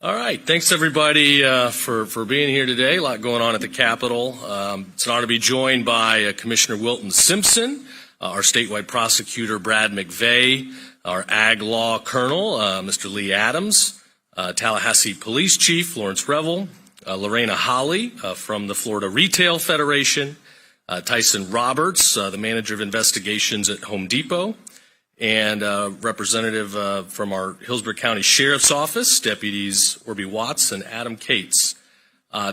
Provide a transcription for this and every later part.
All right. Thanks, everybody, for being here today. A lot going on at the Capitol. It's an honor to be joined by Commissioner Wilton Simpson, our statewide prosecutor, Brad McVeigh, our Ag Law Colonel, Mr. Lee Adams, Tallahassee Police Chief, Lawrence Revel, Lorena Holly from the Florida Retail Federation, Tyson Roberts, the Manager of Investigations at Home Depot, and representative from our Hillsborough County Sheriff's Office, Deputies Orby Watts and Adam Cates.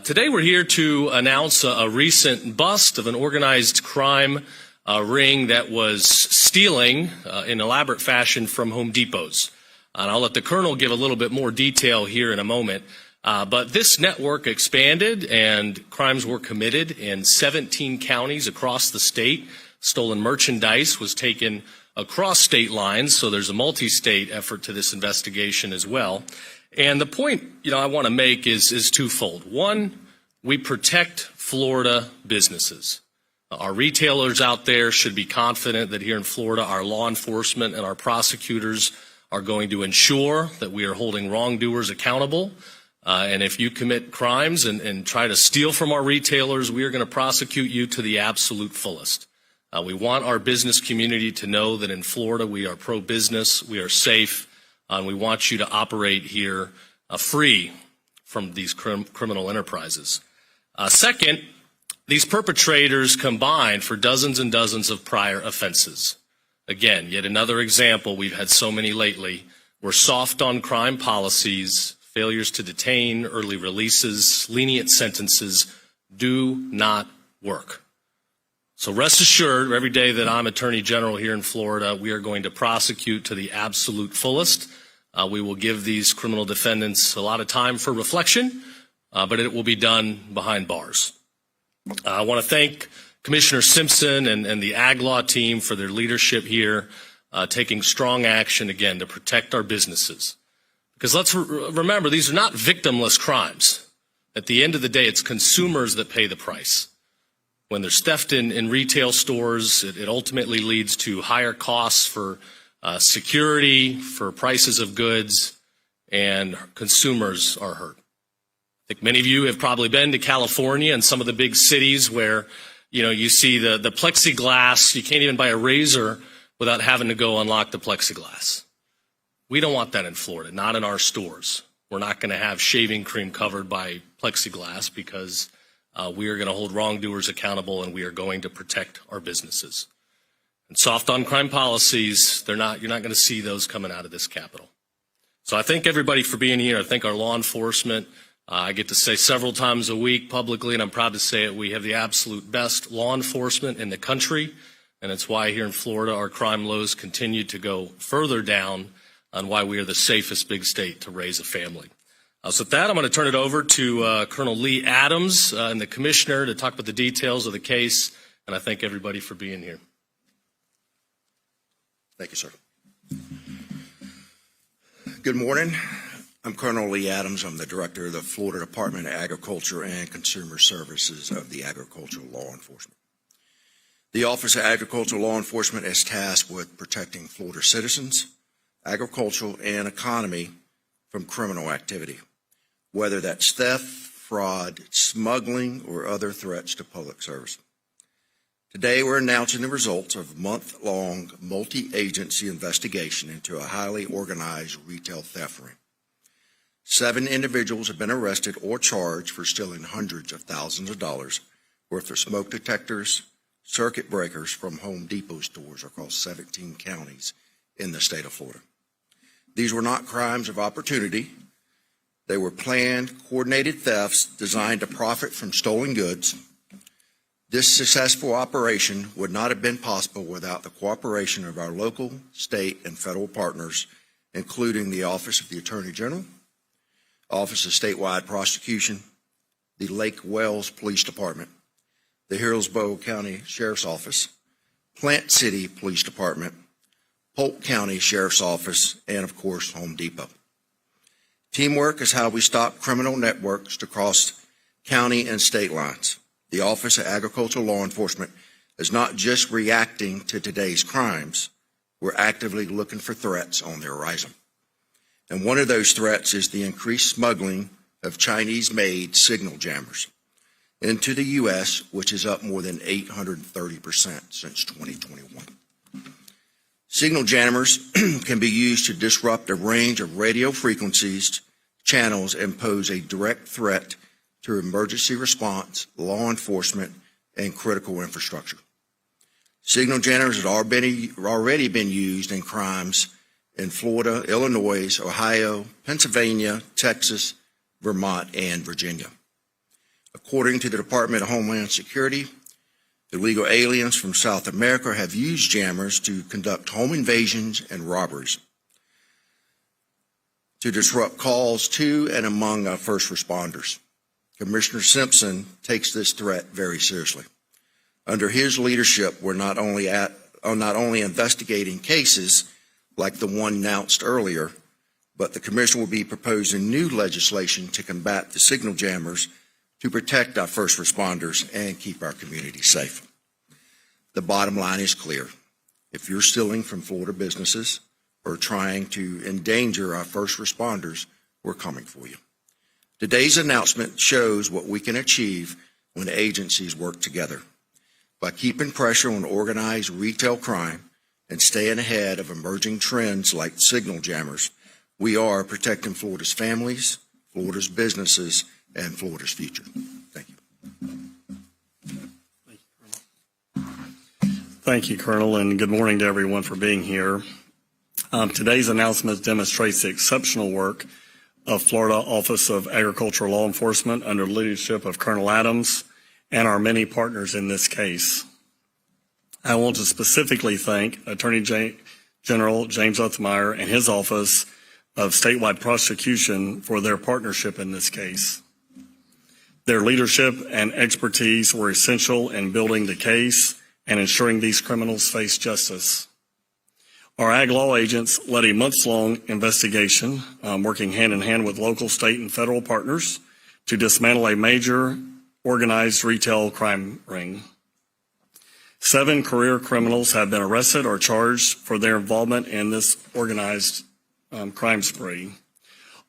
Today we're here to announce a recent bust of an organized crime ring that was stealing in elaborate fashion from Home Depots. And I'll let the Colonel give a little bit more detail here in a moment. But this network expanded and crimes were committed in 17 counties across the state. Stolen merchandise was taken across state lines, so there's a multi-state effort to this investigation as well. And the point, I want to make is twofold. One, we protect Florida businesses. Our retailers out there should be confident that here in Florida, our law enforcement and our prosecutors are going to ensure that we are holding wrongdoers accountable. And if you commit crimes and try to steal from our retailers, we are going to prosecute you to the absolute fullest. We want our business community to know that in Florida we are pro-business, we are safe, and we want you to operate here free from these criminal enterprises. Second, these perpetrators combined for dozens and dozens of prior offenses. Again, yet another example, we've had so many lately. We're soft on crime policies, failures to detain, early releases, lenient sentences do not work. So rest assured, every day that I'm Attorney General here in Florida, we are going to prosecute to the absolute fullest. We will give these criminal defendants a lot of time for reflection, but it will be done behind bars. I want to thank Commissioner Simpson and the Ag Law team for their leadership here, taking strong action, again, to protect our businesses. Because let's remember, these are not victimless crimes. At the end of the day, it's consumers that pay the price. When there's theft in retail stores, it ultimately leads to higher costs for security, for prices of goods, and consumers are hurt. I think many of you have probably been to California and some of the big cities where, you see the plexiglass. You can't even buy a razor without having to go unlock the plexiglass. We don't want that in Florida, not in our stores. We're not going to have shaving cream covered by plexiglass because we are going to hold wrongdoers accountable, and we are going to protect our businesses. And soft on crime policies, you're not going to see those coming out of this Capitol. So I thank everybody for being here. I thank our law enforcement. I get to say several times a week publicly, and I'm proud to say it, we have the absolute best law enforcement in the country, and it's why here in Florida our crime lows continue to go further down, and why we are the safest big state to raise a family. So with that, I'm going to turn it over to Colonel Lee Adams and the Commissioner to talk about the details of the case, and I thank everybody for being here. Thank you, sir. Good morning. I'm Colonel Lee Adams. I'm the Director of the Florida Department of Agriculture and Consumer Services of the Agricultural Law Enforcement. The Office of Agricultural Law Enforcement is tasked with protecting Florida citizens, agricultural, and economy from criminal activity, whether that's theft, fraud, smuggling, or other threats to public service. Today, we're announcing the results of a month-long multi-agency investigation into a highly organized retail theft ring. 7 individuals have been arrested or charged for stealing hundreds of thousands of dollars worth of smoke detectors, circuit breakers from Home Depot stores across 17 counties in the state of Florida. These were not crimes of opportunity. They were planned, coordinated thefts designed to profit from stolen goods. This successful operation would not have been possible without the cooperation of our local, state, and federal partners, including the Office of the Attorney General, Office of Statewide Prosecution, the Lake Wales Police Department, the Hillsborough County Sheriff's Office, Plant City Police Department, Polk County Sheriff's Office, and of course, Home Depot. Teamwork is how we stop criminal networks to cross county and state lines. The Office of Agricultural Law Enforcement is not just reacting to today's crimes, we're actively looking for threats on the horizon. And one of those threats is the increased smuggling of Chinese-made signal jammers into the U.S., which is up more than 830% since 2021. Signal jammers can be used to disrupt a range of radio frequencies, channels, and pose a direct threat to emergency response, law enforcement, and critical infrastructure. Signal jammers have already been used in crimes in Florida, Illinois, Ohio, Pennsylvania, Texas, Vermont, and Virginia. According to the Department of Homeland Security, illegal aliens from South America have used jammers to conduct home invasions and robberies, to disrupt calls to and among first responders. Commissioner Simpson takes this threat very seriously. Under his leadership, we're not only investigating cases like the one announced earlier, but the Commission will be proposing new legislation to combat the signal jammers to protect our first responders and keep our community safe. The bottom line is clear. If you're stealing from Florida businesses or trying to endanger our first responders, we're coming for you. Today's announcement shows what we can achieve when agencies work together. By keeping pressure on organized retail crime and staying ahead of emerging trends like signal jammers, we are protecting Florida's families, Florida's businesses, and Florida's future. Thank you. Thank you, Colonel, and good morning to everyone for being here. Today's announcement demonstrates the exceptional work of Florida Office of Agricultural Law Enforcement under the leadership of Colonel Adams and our many partners in this case. I want to specifically thank Attorney General James Uthmeier and his Office of Statewide Prosecution for their partnership in this case. Their leadership and expertise were essential in building the case and ensuring these criminals face justice. Our ag law agents led a months-long investigation, working hand-in-hand with local, state, and federal partners to dismantle a major organized retail crime ring. 7 career criminals have been arrested or charged for their involvement in this organized crime spree.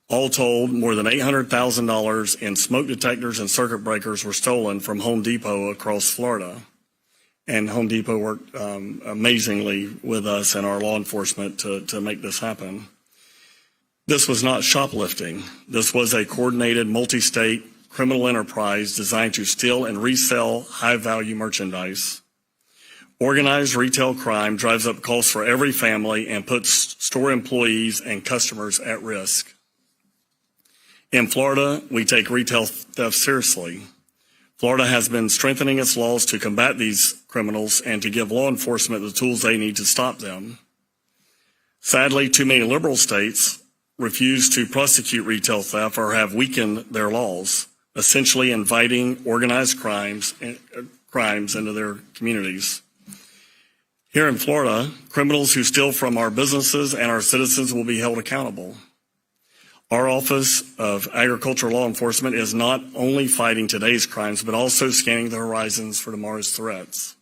All told, more than $800,000 in smoke detectors and circuit breakers were stolen from Home Depot across Florida. And Home Depot worked amazingly with us and our law enforcement to make this happen. This was not shoplifting. This was a coordinated multi-state criminal enterprise designed to steal and resell high-value merchandise. Organized retail crime drives up costs for every family and puts store employees and customers at risk. In Florida, we take retail theft seriously. Florida has been strengthening its laws to combat these criminals and to give law enforcement the tools they need to stop them. Sadly, too many liberal states refuse to prosecute retail theft or have weakened their laws, essentially inviting organized crimes into their communities. Here in Florida, criminals who steal from our businesses and our citizens will be held accountable. Our Office of Agricultural Law Enforcement is not only fighting today's crimes, but also scanning the horizons for tomorrow's threats.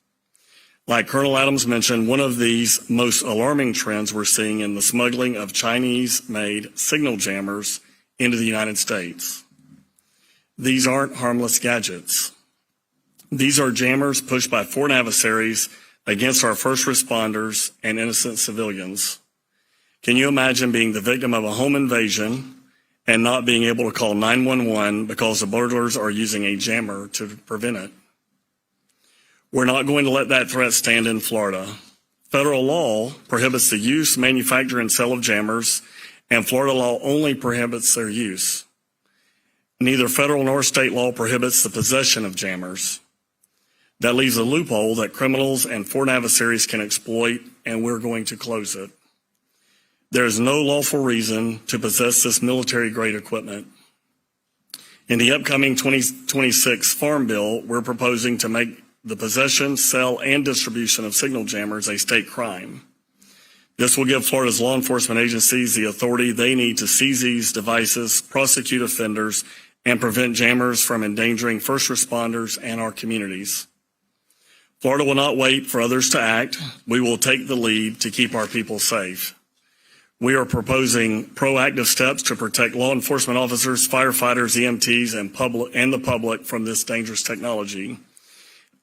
Like Colonel Adams mentioned, one of these most alarming trends we're seeing in the smuggling of Chinese-made signal jammers into the United States. These aren't harmless gadgets. These are jammers pushed by foreign adversaries against our first responders and innocent civilians. Can you imagine being the victim of a home invasion and not being able to call 911 because the burglars are using a jammer to prevent it? We're not going to let that threat stand in Florida. Federal law prohibits the use, manufacture, and sale of jammers, and Florida law only prohibits their use. Neither federal nor state law prohibits the possession of jammers. That leaves a loophole that criminals and foreign adversaries can exploit, and we're going to close it. There is no lawful reason to possess this military-grade equipment. In the upcoming 2026 Farm Bill, we're proposing to make the possession, sale, and distribution of signal jammers a state crime. This will give Florida's law enforcement agencies the authority they need to seize these devices, prosecute offenders, and prevent jammers from endangering first responders and our communities. Florida will not wait for others to act. We will take the lead to keep our people safe. We are proposing proactive steps to protect law enforcement officers, firefighters, EMTs, and the public from this dangerous technology.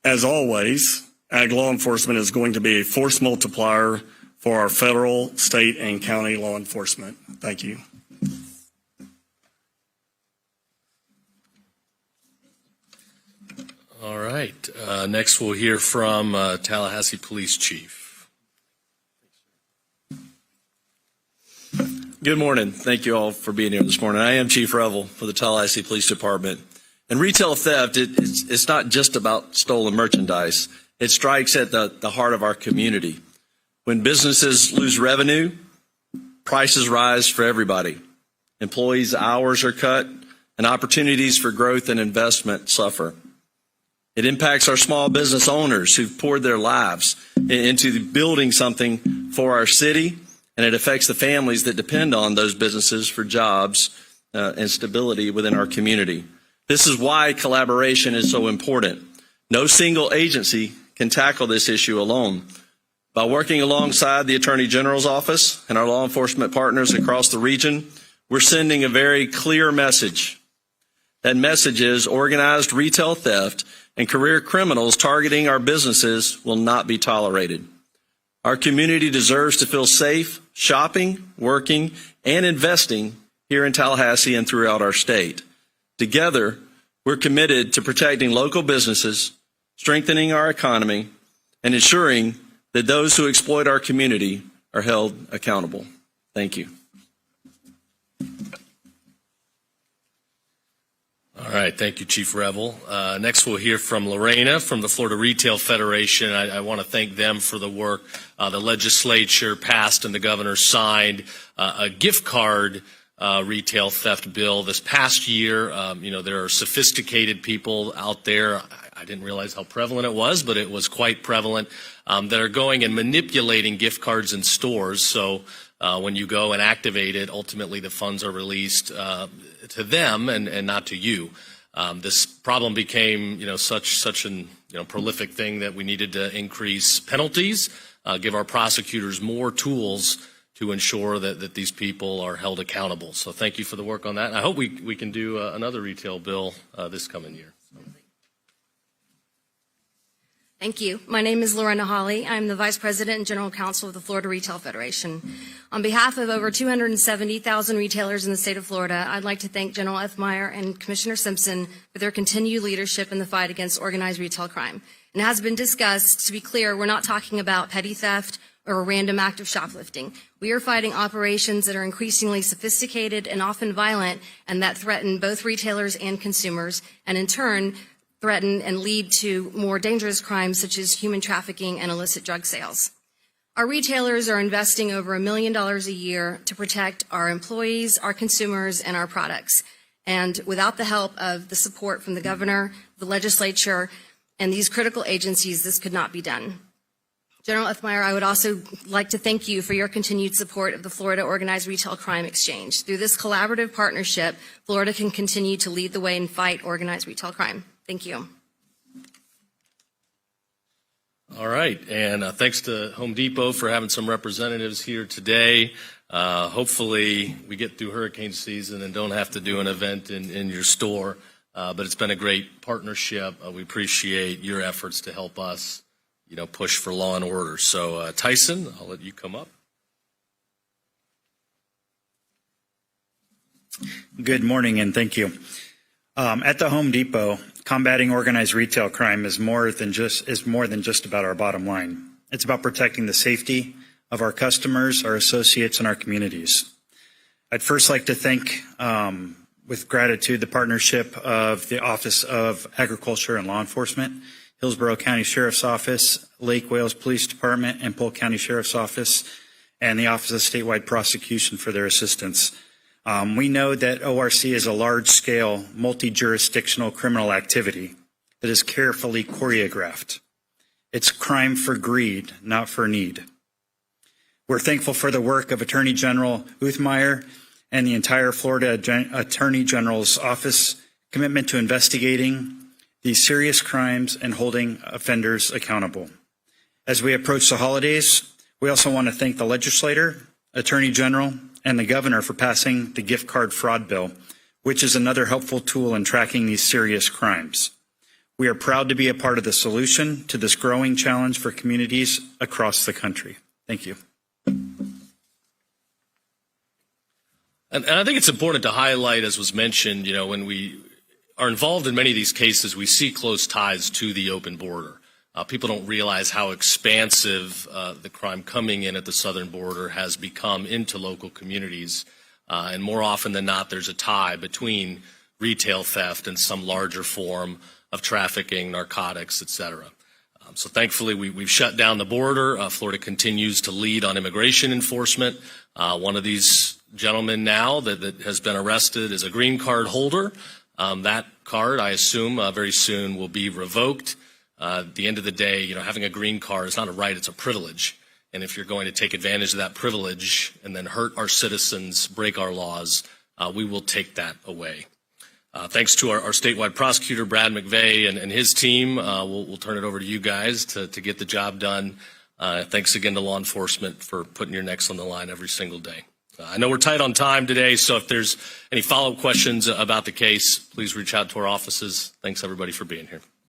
As always, ag law enforcement is going to be a force multiplier for our federal, state, and county law enforcement. Thank you. All right. Next, we'll hear from Tallahassee Police Chief. Good morning. Thank you all for being here this morning. I am Chief Revel for the Tallahassee Police Department. And retail theft, it's not just about stolen merchandise. It strikes at the heart of our community. When businesses lose revenue, prices rise for everybody. Employees' hours are cut, and opportunities for growth and investment suffer. It impacts our small business owners who've poured their lives into building something for our city, and it affects the families that depend on those businesses for jobs and stability within our community. This is why collaboration is so important. No single agency can tackle this issue alone. By working alongside the Attorney General's office and our law enforcement partners across the region, we're sending a very clear message. That message is organized retail theft and career criminals targeting our businesses will not be tolerated. Our community deserves to feel safe shopping, working, and investing here in Tallahassee and throughout our state. Together, we're committed to protecting local businesses, strengthening our economy, and ensuring that those who exploit our community are held accountable. Thank you. All right. Thank you, Chief Revel. Next, we'll hear from Lorena from the Florida Retail Federation. I want to thank them for the work. The legislature passed and the governor signed a gift card retail theft bill this past year. There are sophisticated people out there. I didn't realize how prevalent it was, but it was quite prevalent, that are going and manipulating gift cards in stores. So when you go and activate it, ultimately the funds are released to them and not to you. This problem became, such an prolific thing that we needed to increase penalties, give our prosecutors more tools to ensure that these people are held accountable. So thank you for the work on that. And I hope we can do another retail bill this coming year. Thank you. My name is Lorena Hawley. I'm the Vice President and General Counsel of the Florida Retail Federation. On behalf of over 270,000 retailers in the state of Florida, I'd like to thank General Uthmeier and Commissioner Simpson for their continued leadership in the fight against organized retail crime. And it has been discussed, to be clear, we're not talking about petty theft or a random act of shoplifting. We are fighting operations that are increasingly sophisticated and often violent, and that threaten both retailers and consumers, and in turn, threaten and lead to more dangerous crimes such as human trafficking and illicit drug sales. Our retailers are investing over $1 million a year to protect our employees, our consumers, and our products. And without the help of the support from the governor, the legislature, and these critical agencies, this could not be done. General Uthmeier, I would also like to thank you for your continued support of the Florida Organized Retail Crime Exchange. Through this collaborative partnership, Florida can continue to lead the way and fight organized retail crime. Thank you. All right, and thanks to Home Depot for having some representatives here today. Hopefully we get through hurricane season and don't have to do an event in your store, but it's been a great partnership. We appreciate your efforts to help us, push for law and order. So Tyson, I'll let you come up. Good morning and thank you. At the Home Depot, combating organized retail crime is more than just about our bottom line. It's about protecting the safety of our customers, our associates, and our communities. I'd first like to thank, with gratitude, the partnership of the Office of Agriculture and Law Enforcement, Hillsborough County Sheriff's Office, Lake Wales Police Department, and Polk County Sheriff's Office, and the Office of Statewide Prosecution for their assistance. We know that ORC is a large-scale, multi-jurisdictional criminal activity that is carefully choreographed. It's crime for greed, not for need. We're thankful for the work of Attorney General Uthmeier and the entire Florida Attorney General's office commitment to investigating these serious crimes and holding offenders accountable. As we approach the holidays, we also want to thank the legislature Attorney General, and the Governor for passing the gift card fraud bill, which is another helpful tool in tracking these serious crimes. We are proud to be a part of the solution to this growing challenge for communities across the country. Thank you. And I think it's important to highlight, as was mentioned, when we are involved in many of these cases, we see close ties to the open border. People don't realize how expansive the crime coming in at the southern border has become into local communities. And more often than not, there's a tie between retail theft and some larger form of trafficking, narcotics, et cetera. So thankfully, we've shut down the border. Florida continues to lead on immigration enforcement. One of these gentlemen now that has been arrested is a green card holder. That card, I assume, very soon will be revoked. At the end of the day, having a green card is not a right, it's a privilege. And if you're going to take advantage of that privilege and then hurt our citizens, break our laws, we will take that away. Thanks to our statewide prosecutor, Brad McVeigh, and his team. We'll turn it over to you guys to get the job done. Thanks again to law enforcement for putting your necks on the line every single day. I know we're tight on time today, so if there's any follow-up questions about the case, please reach out to our offices. Thanks, everybody, for being here.